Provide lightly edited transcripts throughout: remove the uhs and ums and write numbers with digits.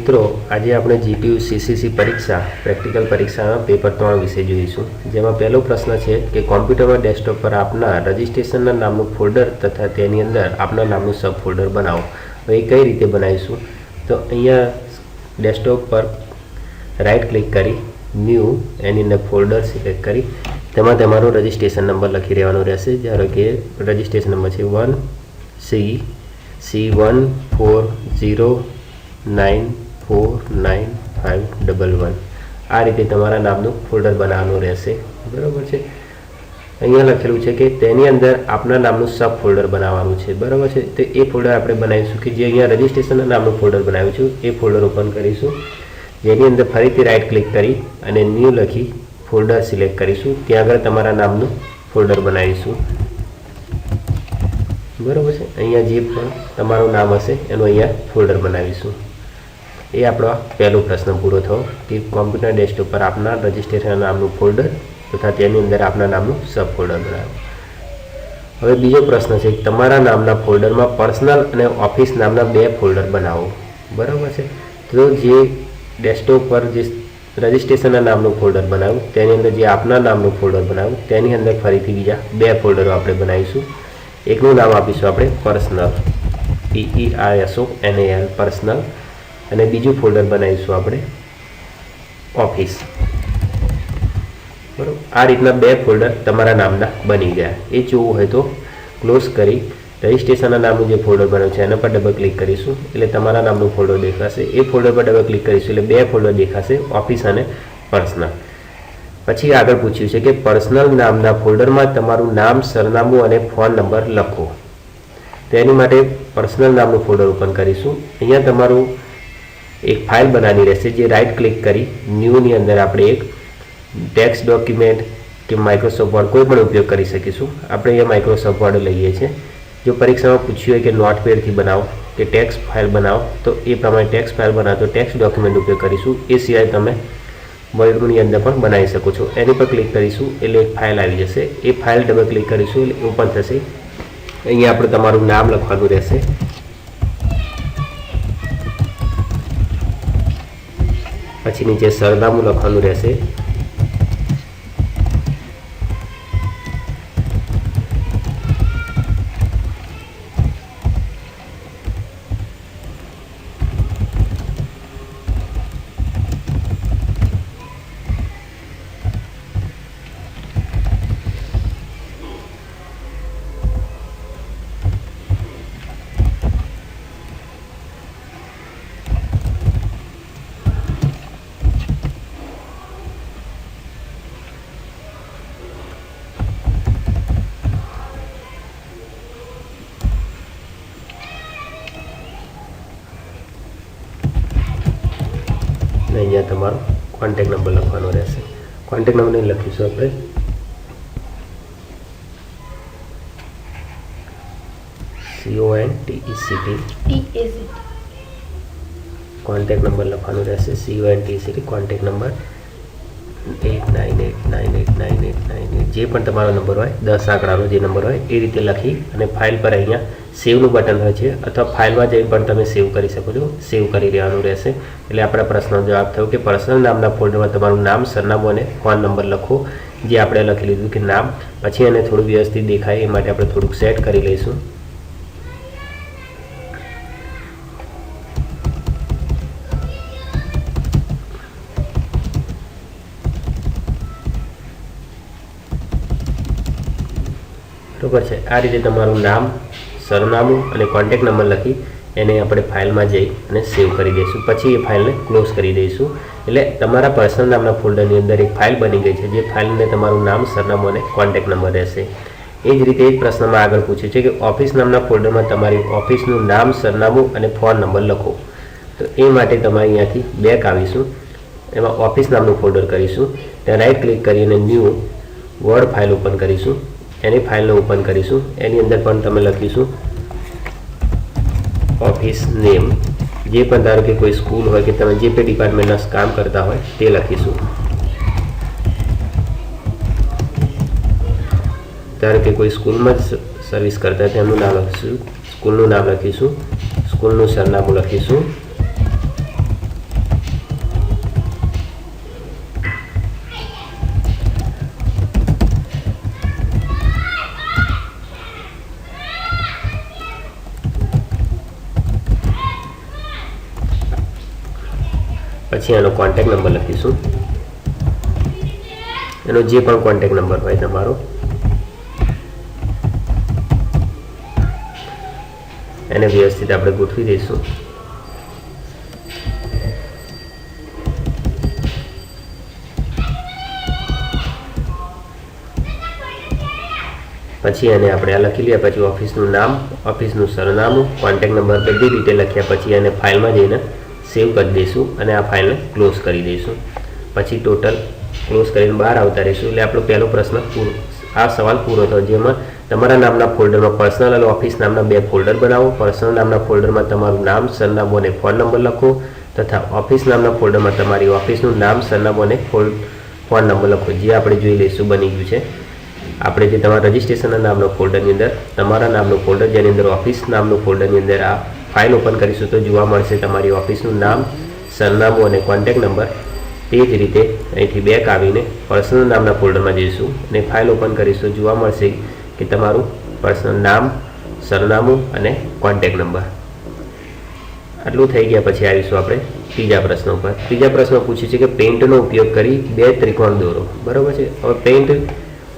મિત્રો આજે આપણે જીપીયુ સીસીસી પરીક્ષા પ્રેક્ટિકલ પરીક્ષાના પેપર 3 વિશે જોઈશું, જેમાં પહેલો પ્રશ્ન છે કે કોમ્પ્યુટરમાં ડેસ્કટોપ પર આપના રજિસ્ટ્રેશનના નામનું ફોલ્ડર તથા તેની અંદર આપના નામનું સબ ફોલ્ડર બનાવો। હવે એ કઈ રીતે બનાવીશું? તો અહીંયા ડેસ્કટોપ પર રાઈટ ક્લિક કરી ન્યૂ એની અંદર ફોલ્ડર સિલેક્ટ કરી તેમાં તમારો રજિસ્ટ્રેશન નંબર લખી રહેવાનો રહેશે। ધારો કે રજિસ્ટ્રેશન નંબર છે 1C140949511। આ રીતે તમારા નામનું ફોલ્ડર બનાવવાનું રહેશે, બરાબર છે। અહીંયા લખેલું છે કે તેની અંદર આપના નામનું સબ ફોલ્ડર બનાવવાનું છે, બરાબર છે। તો એ ફોલ્ડર આપણે બનાવીશું કે જે અહીંયા રજિસ્ટ્રેશનના નામનું ફોલ્ડર બનાવ્યું છે એ ફોલ્ડર ઓપન કરીશું, જેની અંદર ફરીથી રાઈટ ક્લિક કરી અને ન્યૂ લખી ફોલ્ડર સિલેક્ટ કરીશું। ત્યાં આગળ તમારા નામનું ફોલ્ડર બનાવીશું, બરાબર છે। અહીંયા જે પણ તમારું નામ હશે એનું અહીંયા ફોલ્ડર બનાવીશું। એ આપણો પહેલો પ્રશ્ન પૂરો થયો કે કોમ્પ્યુટર ડેસ્કટોપ પર આપના રજિસ્ટ્રેશન નામનું ફોલ્ડર તથા તેની અંદર આપના નામનું સબ ફોલ્ડર બનાવો। હવે બીજો પ્રશ્ન છે તમારા નામના ફોલ્ડરમાં પર્સનલ અને ઓફિસ નામના 2 ફોલ્ડર બનાવો, બરાબર છે। તો જે ડેસ્કટોપ પર જે રજિસ્ટ્રેશનના નામનું ફોલ્ડર બનાવ્યું તેની અંદર જે આપના નામનું ફોલ્ડર બનાવ્યું તેની અંદર ફરીથી બીજા 2 ફોલ્ડરો આપણે બનાવીશું। એકનું નામ આપીશું આપણે પર્સનલ, PERSONAL પર્સનલ, અને બીજું ફોલ્ડર બનાવીશું આપણે ઓફિસ, બરાબર। આ રીતના 2 ફોલ્ડર તમારા નામના બની ગયા। એ જોવું હોય તો ક્લોઝ કરી રજિસ્ટ્રેશનના નામનું જે ફોલ્ડર બનાવ્યું છે એના પર ડબલ ક્લિક કરીશું એટલે તમારા નામનું ફોલ્ડર દેખાશે। એ ફોલ્ડર પર ડબલ ક્લિક કરીશું એટલે 2 ફોલ્ડર દેખાશે, ઓફિસ અને પર્સનલ। પછી આગળ પૂછ્યું છે કે પર્સનલ નામના ફોલ્ડરમાં તમારું નામ, સરનામું અને ફોન નંબર લખો। તો એની માટે પર્સનલ નામનું ફોલ્ડર ઓપન કરીશું। અહીંયા તમારું એક ફાઇલ બનાવવાની રહેશે, જે રાઈટ ક્લિક કરી ન્યૂની અંદર આપણે એક ટેક્સ્ટ ડોક્યુમેન્ટ કે માઇક્રોસોફ્ટ વર્ડ કોઈ પણ ઉપયોગ કરી શકીશું। આપણે અહીંયા માઇક્રોસોફ્ટ વર્ડ લઈએ છીએ। જો પરીક્ષામાં પૂછ્યું હોય કે નોટપેડથી બનાવો કે ટેક્સ્ટ ફાઇલ બનાવો તો એ પ્રમાણે ટેક્સ્ટ ફાઇલ બનાવો તો ટેક્સ્ટ ડોક્યુમેન્ટ ઉપયોગ કરીશું। એ સિવાય તમે વર્ડની અંદર પણ બનાવી શકો છો। એની પર ક્લિક કરીશું એટલે એક ફાઇલ આવી જશે। એ ફાઇલ ડબલ ક્લિક કરીશું એટલે ઓપન થશે। અહીંયા આપણે તમારું નામ લખવાનું રહેશે, પછી નીચે સરનામું લખવાનું રહેશે, અહીંયા તમારો કોન્ટેક્ટ નંબર લખવાનો રહેશે। કોન્ટેક્ટ નંબર નહીં લખીશું આપણે CONTECT કોન્ટેક્ટ નંબર લખવાનું રહેશે, CONTECT કોન્ટેક્ટ નંબર 89898989 જે પણ તમારો નંબર હોય 10 આંકડાનો જે નંબર હોય એ રીતે લખી અને ફાઇલ પર અહીંયા સેવનું બટન હોય છે અથવા ફાઇલમાં જઈને પણ તમે સેવ કરી શકો છો, સેવ કરી દેવાનું રહેશે। એટલે આપણા પ્રશ્નનો જવાબ થયો કે પર્સનલ નામના ફોલ્ડરમાં તમારું નામ, સરનામું અને ફોન નંબર લખો, જે આપણે લખી લીધું કે નામ। પછી એને થોડું વ્યવસ્થિત દેખાય એ માટે આપણે થોડુંક સેટ કરી લઈશું। બરાબર છે। આ રીતે તમારું નામ, સરનામું અને કોન્ટેક્ટ નંબર લખી એને આપણે ફાઇલમાં જઈ અને સેવ કરી દઈશું। પછી એ ફાઇલને ક્લોઝ કરી દઈશું એટલે તમારા પર્સનલ નામના ફોલ્ડરની અંદર એક ફાઇલ બની ગઈ છે, જે ફાઇલને તમારું નામ, સરનામું અને કોન્ટેક્ટ નંબર રહેશે। એ જ રીતે એક પ્રશ્નમાં આગળ પૂછ્યું છે કે ઓફિસ નામના ફોલ્ડરમાં તમારી ઓફિસનું નામ, સરનામું અને ફોન નંબર લખો। તો એ માટે તમારે અહીંયાથી બેક આવીશું, એમાં ઓફિસ નામનું ફોલ્ડર કરીશું, ત્યાં રાઈટ ક્લિક કરીને ન્યૂ વર્ડ ફાઇલ ઓપન કરીશું, એની ફાઇલને ઓપન કરીશું। એની અંદર પણ તમે લખીશું ઓફિસ નેમ, જે પણ ધારો કે કોઈ સ્કૂલ હોય કે તમે જે પણ ડિપાર્ટમેન્ટના કામ કરતા હોય તે લખીશું। ધારો કે કોઈ સ્કૂલમાં જ સર્વિસ કરતા હોય તેમનું નામ લખીશું, સ્કૂલનું નામ લખીશું, સ્કૂલનું સરનામું લખીશું, પછી એનો કોન્ટેક્ટ નંબર લખીશું, એનો જે પણ કોન્ટેક્ટ નંબર હોય તમારો એને વ્યવસ્થિત આપણે ગોઠવી દઈશું. પછી એને આપણે આ લખી લઈએ. પછી ઓફિસનું નામ, ઓફિસનું સરનામું, કોન્ટેક્ટ નંબર બધી રીતે લખ્યા પછી એને ફાઇલમાં જઈને સેવ કરી દઈશું અને આ ફાઇલને ક્લોઝ કરી દઈશું. પછી ટોટલ ક્લોઝ કરીને બહાર આવતા રહીશું. એટલે આપણો પહેલો પ્રશ્ન પૂરો, આ સવાલ પૂરો થયો, જેમાં તમારા નામના ફોલ્ડરમાં પર્સનલ અને ઓફિસ નામના 2 ફોલ્ડર બનાવો. પર્સનલ નામના ફોલ્ડરમાં તમારું નામ, સરનામું અને ફોન નંબર લખો તથા ઓફિસ નામના ફોલ્ડરમાં તમારી ઓફિસનું નામ, સરનામું અને ફોન નંબર લખો. જે આપણે જોઈ લઈશું બની ગયું છે. આપણે જે તમારા રજિસ્ટ્રેશનના નામનો ફોલ્ડરની અંદર તમારા નામનું ફોલ્ડર, જેની અંદર ઓફિસ નામનું ફોલ્ડરની અંદર આ ફાઇલ ઓપન કરીશું તો જોવા મળશે તમારી ઓફિસનું નામ, સરનામું અને કોન્ટેક્ટ નંબર. તે જ રીતે અહીંથી બેક આવીને પર્સનલ નામના ફોલ્ડરમાં જઈશું અને ફાઇલ ઓપન કરીશું. જોવા મળશે કે તમારું પર્સનલ નામ, સરનામું અને કોન્ટેક્ટ નંબર. આટલું થઈ ગયા પછી આવીશું આપણે ત્રીજા પ્રશ્ન ઉપર. ત્રીજા પ્રશ્ન પૂછ્યું છે કે પેઇન્ટનો ઉપયોગ કરી 2 ત્રિકોણ દોરો. બરાબર છે. હવે પેઇન્ટ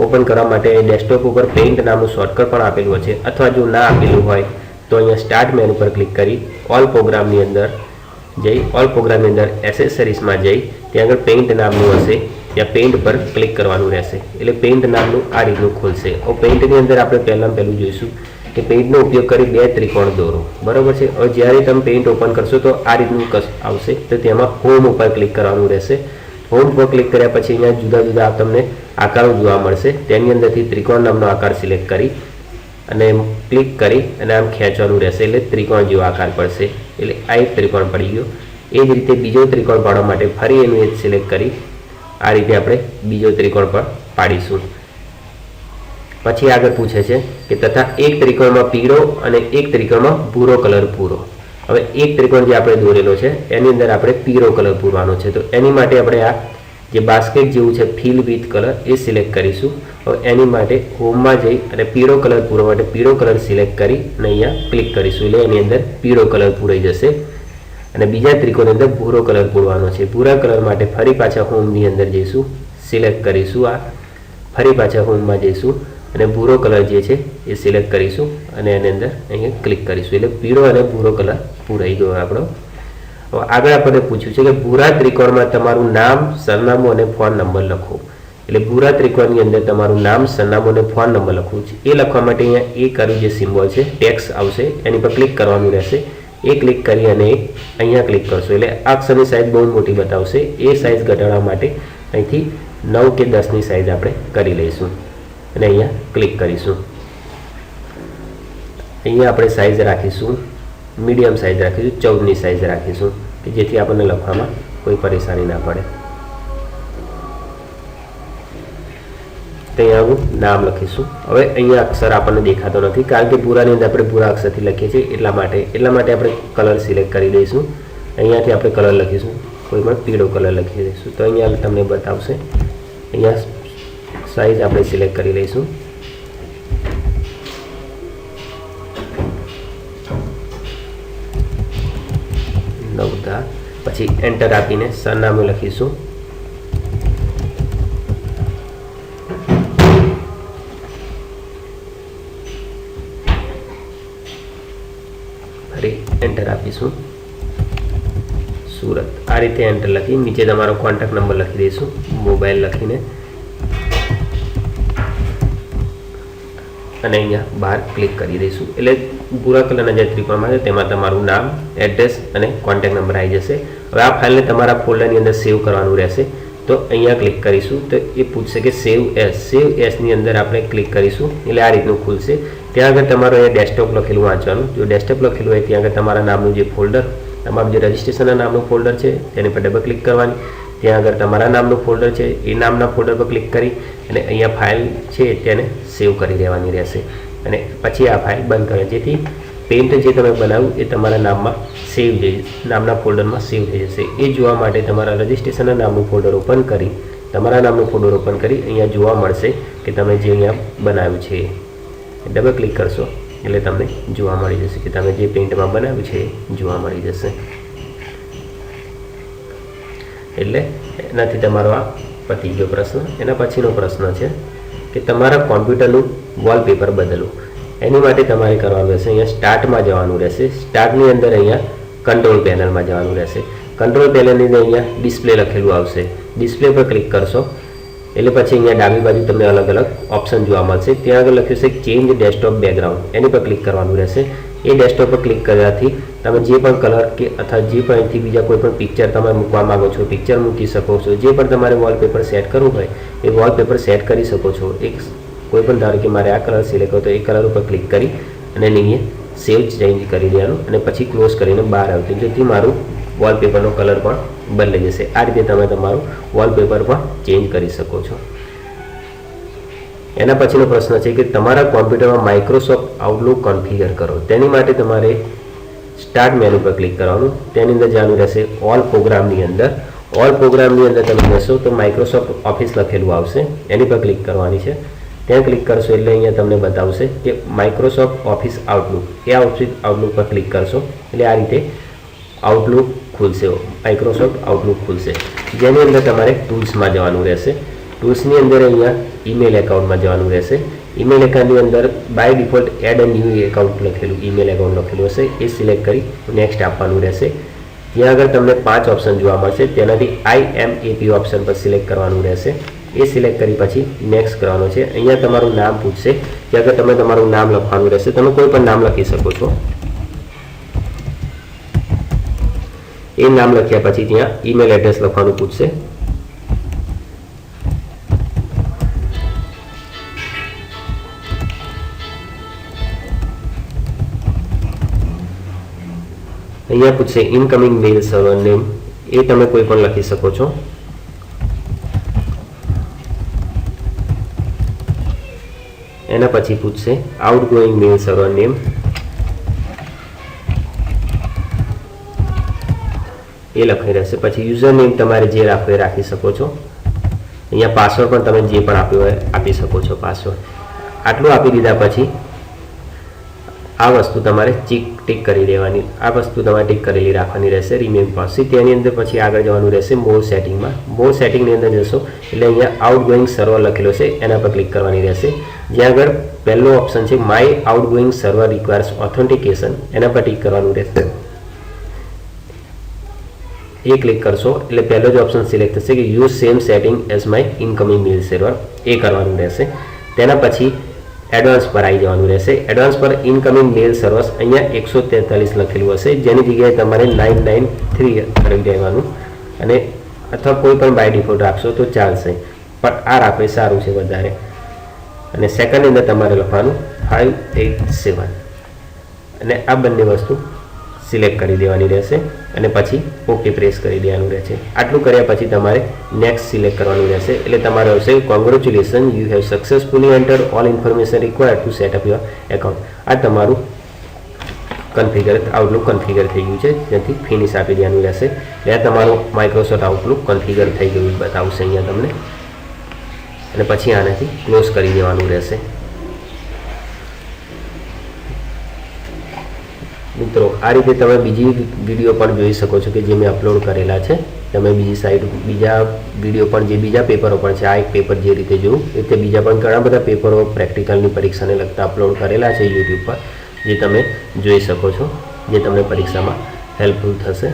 ઓપન કરવા માટે ડેસ્કટોપ ઉપર પેઇન્ટ નામનું શોર્ટકટ પણ આપેલું છે, અથવા જો ના આપેલું હોય તો અહીંયા સ્ટાર્ટ મેનુ પર ક્લિક કરી ઓલ પ્રોગ્રામની અંદર જઈ, ઓલ પ્રોગ્રામની અંદર એસેસરીઝમાં જઈ ત્યાં આગળ પેઇન્ટ નામનું હશે, ત્યાં પેઇન્ટ પર ક્લિક કરવાનું રહેશે. એટલે પેઇન્ટ નામનું આ રીતનું ખુલશે. હવે પેઇન્ટની અંદર આપણે પહેલું જોઈશું કે પેઇન્ટનો ઉપયોગ કરી 2 ત્રિકોણ દોરો. બરાબર છે. હવે જ્યારે તમે પેઇન્ટ ઓપન કરશો તો આ રીતનું આવશે, તો તેમાં હોમ ઉપર ક્લિક કરવાનું રહેશે. હોમ પર ક્લિક કર્યા પછી અહીંયા જુદા જુદા તમને આકારો જોવા મળશે. તેની અંદરથી ત્રિકોણ નામનો આકાર સિલેક્ટ કરી અને ક્લિક કરી અને આમ ખેંચવાનું રહેશે, એટલે ત્રિકોણ જેવો આકાર પડશે. એટલે આ એક ત્રિકોણ પડી ગયો. એ જ રીતે બીજો ત્રિકોણ પાડવા માટે ફરી એનું એ સિલેક્ટ કરી આ રીતે આપણે બીજો ત્રિકોણ પણ પાડીશું. પછી આગળ પૂછે છે કે તથા એક ત્રિકોણમાં પીળો અને એક ત્રિકોણમાં ભૂરો કલર પૂરો. હવે એક ત્રિકોણ જે આપણે દોરેલો છે એની અંદર આપણે પીળો કલર પૂરવાનો છે. તો એની માટે આપણે આ જે બાસ્કેટ જેવું છે ફિલ વિથ કલર એ સિલેક્ટ કરીશું. હવે એની માટે હોમમાં જઈ અને પીળો કલર પૂરવા માટે પીળો કલર સિલેક્ટ કરી અને અહીંયા ક્લિક કરીશું. એટલે એની અંદર પીળો કલર પૂરાઈ જશે. અને બીજા ત્રિકોણની અંદર ભૂરો કલર પૂરવાનો છે. ભૂરા કલર માટે ફરી પાછા હોમની અંદર જઈશું, સિલેક્ટ કરીશું. આ ફરી પાછા હોમમાં જઈશું અને ભૂરો કલર જે છે એ સિલેક્ટ કરીશું અને એની અંદર અહીંયા ક્લિક કરીશું. એટલે પીળો અને ભૂરો કલર પૂરાઈ ગયો આપણો. હવે આગળ આપણને પૂછ્યું છે કે ભૂરા ત્રિકોણમાં તમારું નામ, સરનામું અને ફોન નંબર લખો. એટલે ભૂરા ત્રિકોણની અંદર તમારું નામ, સરનામું અને ફોન નંબર લખવું છે. એ લખવા માટે અહીંયા એ કર્યું જે સિમ્બોલ છે ટેક્સ આવશે, એની પર ક્લિક કરવાનું રહેશે. એ ક્લિક કરી અને અહીંયા ક્લિક કરશો એટલે અક્ષરની સાઇઝ બહુ મોટી બતાવશે. એ સાઇઝ ઘટાડવા માટે અહીંથી 9 કે 10ની સાઇઝ આપણે કરી લઈશું અને અહીંયા ક્લિક કરીશું. અહીંયા આપણે સાઇઝ રાખીશું મીડિયમ સાઇઝ રાખીશું, 14ની સાઇઝ રાખીશું કે જેથી આપણને લખવામાં કોઈ પરેશાની ના પડે. તો અહીંયા આવું નામ લખીશું. હવે અહીંયા અક્ષર આપણને દેખાતો નથી કારણ કે ભૂરાની અંદર આપણે ભૂરા અક્ષરથી લખીએ છીએ, એટલા માટે આપણે કલર સિલેક્ટ કરી દઈશું. અહીંયાથી આપણે કલર લખીશું, કોઈ પણ પીળો કલર લખી દઈશું. તો અહીંયા તમને બતાવશે. અહીંયા સાઇઝ આપણે સિલેક્ટ કરી લઈશું. પછી એન્ટર આપીને સરનામું લખીશું. ફરી એન્ટર આપીશું. સુરત. આ રીતે એન્ટર લખી નીચે તમારો કોન્ટેક્ટ નંબર લખી દઈશું, મોબાઈલ લખીને અને અહીંયા બહાર ક્લિક કરી દઈશું. એટલે ભૂરા કલરના જે ત્રિકોણમાં છે તેમાં તમારું નામ, એડ્રેસ અને કોન્ટેક્ટ નંબર આવી જશે. હવે આ ફાઇલને તમારા ફોલ્ડરની અંદર સેવ કરવાનું રહેશે. તો અહીંયા ક્લિક કરીશું તો એ પૂછશે કે સેવ એસની અંદર આપણે ક્લિક કરીશું એટલે આ રીતનું ખુલશે. ત્યાં આગળ તમારું અહીંયા ડેસ્કટોપ લખેલું વાંચવાનું. જો ડેસ્કટોપ લખેલું હોય ત્યાં આગળ તમારા નામનું જે ફોલ્ડર, તમારું જે રજિસ્ટ્રેશનના નામનું ફોલ્ડર છે તેની પર ડબલ ક્લિક કરવાની. ત્યાં આગળ તમારા નામનું ફોલ્ડર છે એ નામના ફોલ્ડર પર ક્લિક કરી અને અહીંયા ફાઇલ છે તેને સેવ કરી દેવાની રહેશે અને પછી આ ફાઇલ બંધ કરે, જેથી પેઇન્ટ જે તમે બનાવ્યું એ તમારા નામમાં સેવ નામના ફોલ્ડરમાં સેવ થઈ જશે. એ જોવા માટે તમારા રજિસ્ટ્રેશનના નામનું ફોલ્ડર ઓપન કરી અહીંયા જોવા મળશે કે તમે જે અહીંયા બનાવ્યું છે ડબલ ક્લિક કરશો એટલે તમને જોવા મળી જશે કે તમે જે પેઇન્ટમાં બનાવ્યું છે એ જોવા મળી જશે. એટલે એનાથી તમારો આ પતી ગયો પ્રશ્ન. એના પછીનો પ્રશ્ન છે કે તમારા કોમ્પ્યુટરનું વોલપેપર બદલવું. એની માટે તમારે કરવાનું રહેશે, અહીંયા સ્ટાર્ટમાં જવાનું રહેશે. સ્ટાર્ટની અંદર અહીંયા કંટ્રોલ પેનલમાં જવાનું રહેશે. કંટ્રોલ પેનલની અંદર અહીંયા ડિસ્પ્લે લખેલું આવશે. ડિસ્પ્લે પર ક્લિક કરશો એટલે પછી અહીંયા ડાબી બાજુ તમને અલગ અલગ ઓપ્શન જોવા મળશે. ત્યાં આગળ લખ્યું છે ચેન્જ ડેસ્કટોપ બેકગ્રાઉન્ડ, એની પર ક્લિક કરવાનું રહેશે. એ ડેસ્કટોપ પર ક્લિક કરવાથી તમે જે પણ કલર કે અથવા જે પણ અહીંથી બીજા કોઈ પણ પિક્ચર તમે મૂકવા માગો છો પિક્ચર મૂકી શકો છો. જે પણ તમારે વોલપેપર સેટ કરવું હોય એ વોલપેપર સેટ કરી શકો છો. એક કોઈ પણ ધારો કે મારે આ કલર સિલેક્ટ કરો તો એ કલર ઉપર ક્લિક કરી અને અહીંયા સેવ ચેન્જ કરી દેવાનું અને પછી ક્લોઝ કરીને બહાર આવતું, જેથી મારું વોલપેપરનો કલર પણ બદલાઈ જશે. આ રીતે તમે તમારું વોલપેપર પણ ચેન્જ કરી શકો છો. એના પછીનો પ્રશ્ન છે કે તમારા કોમ્પ્યુટરમાં માઇક્રોસોફ્ટ આઉટલુક કોન્ફિગર કરો. તેની માટે તમારે સ્ટાર્ટ મેનુ પર ક્લિક કરવાનું. તેની અંદર જવાનું રહેશે ઓલ પ્રોગ્રામની અંદર. ઓલ પ્રોગ્રામની અંદર તમે જશો તો માઇક્રોસોફ્ટ ઓફિસ લખેલું આવશે, એની પર ક્લિક કરવાની છે. ત્યાં ક્લિક કરશો એટલે અહીંયા તમને બતાવશે કે માઇક્રોસોફ્ટ ઓફિસ આઉટલુક. એ આઉટલુક પર ક્લિક કરશો એટલે આ રીતે આઉટલુક ખુલશે, માઇક્રોસોફ્ટ આઉટલુક ખુલશે. જેની અંદર તમારે ટૂલ્સમાં જવાનું રહેશે. ટૂલ્સની અંદર અહીંયા ઈમેલ એકાઉન્ટમાં જવાનું રહેશે. ઈમેલ એકાઉન્ટની અંદર by default add a new account લખેલું ઈમેલ એકાઉન્ટ લખેલું હશે, એ સિલેક્ટ કરી નેક્સ્ટ આપવાનું રહેશે. ત્યાં આગળ તમને 5 ઓપ્શન જોવા મળશે. તેનાથી IMAP ઓપ્શન પર સિલેક્ટ કરવાનું રહેશે. એ સિલેક્ટ કરી પછી નેક્સ્ટ કરવાનું છે. અહીંયા તમારું નામ પૂછશે, ત્યાં આગળ તમે તમારું નામ લખવાનું રહેશે. તમે કોઈ પણ નામ લખી શકો છો. એ નામ લખ્યા પછી ત્યાં ઈમેલ એડ્રેસ લખવાનું પૂછશે. અહીંયા પૂછશે ઇનકમિંગ મેલ સર્વર નેમ, એ તમે કોઈ પણ લખી શકો છો. એના પછી પૂછશે આઉટગોઈંગ મેલ સર્વર નેમ, એ લખી રહેશે. પછી યુઝર નેમ તમારે જે રાખવું એ રાખી શકો છો. અહીંયા પાસવર્ડ પણ તમે જે પણ આપ્યો હોય આપી શકો છો પાસવર્ડ. આટલું આપી દીધા પછી આ વસ્તુ તમારે ટીક કરી દેવાની. આ વસ્તુ તમારે ટીક કરેલી રાખવાની રહેશે રિમેમ્બર પાસી. તેની અંદર પછી આગળ જવાનું રહેશે મોર સેટિંગમાં. મોર સેટિંગની અંદર જશો એટલે અહીંયા આઉટગોઈંગ સર્વર લખેલો છે, એના પર ક્લિક કરવાની રહેશે. જ્યાં આગળ પહેલો ઓપ્શન છે my outgoing server requires authentication, એના પર ટીક કરવાનું રહેશે. એ ક્લિક કરશો એટલે પહેલો જ ઓપ્શન સિલેક્ટ થશે કે use same setting as my incoming mail server, એ કરવાનું રહેશે. તેના પછી એડવાન્સ પર આવી જવાનું રહેશે. એડવાન્સ પર ઇનકમિંગ મેલ સર્વર્સ અહીંયા 143 લખેલું હશે, જેની જગ્યાએ તમારે 993 કરી દેવાનું અને અથવા કોઈ પણ બાય ડિફોલ્ટ રાખશો તો ચાલશે, પણ આ રાખે સારું છે વધારે. અને સેકન્ડની અંદર તમારે લખવાનું 587 અને આ બંને વસ્તુ સિલેક્ટ કરી દેવાની રહેશે અને પછી ઓકે પ્રેસ કરી દેવાનું રહેશે. આટલું કર્યા પછી તમારે નેક્સ્ટ સિલેક્ટ કરવાનું રહેશે. એટલે તમારે આવશે congratulation, you have successfully entered all information required to set up your account. આ તમારું આઉટલુક કન્ફિગર થઈ ગયું છે, જેથી ફિનિશ આપી દેવાનું રહેશે. એટલે તમારું માઇક્રોસોફ્ટ આઉટલુક કન્ફિગર થઈ ગયું બતાવશે અહીંયા તમને. અને પછી આનાથી ક્લોઝ કરી દેવાનું રહેશે. મિત્રો આ રીતે તમે બીજી વિડીયો પણ જોઈ શકો છો કે જે મેં અપલોડ કરેલા છે. તમે બીજી સાઈડ બીજા વિડીયો પણ જે બીજા પેપરો પણ છે, આ એક પેપર જે રીતે જોયું એ રીતે બીજા પણ ઘણા બધા પેપરો પ્રેક્ટિકલની પરીક્ષાને લગતા અપલોડ કરેલા છે યુટ્યુબ પર, જે તમે જોઈ શકો છો, જે તમને પરીક્ષામાં હેલ્પફુલ થશે.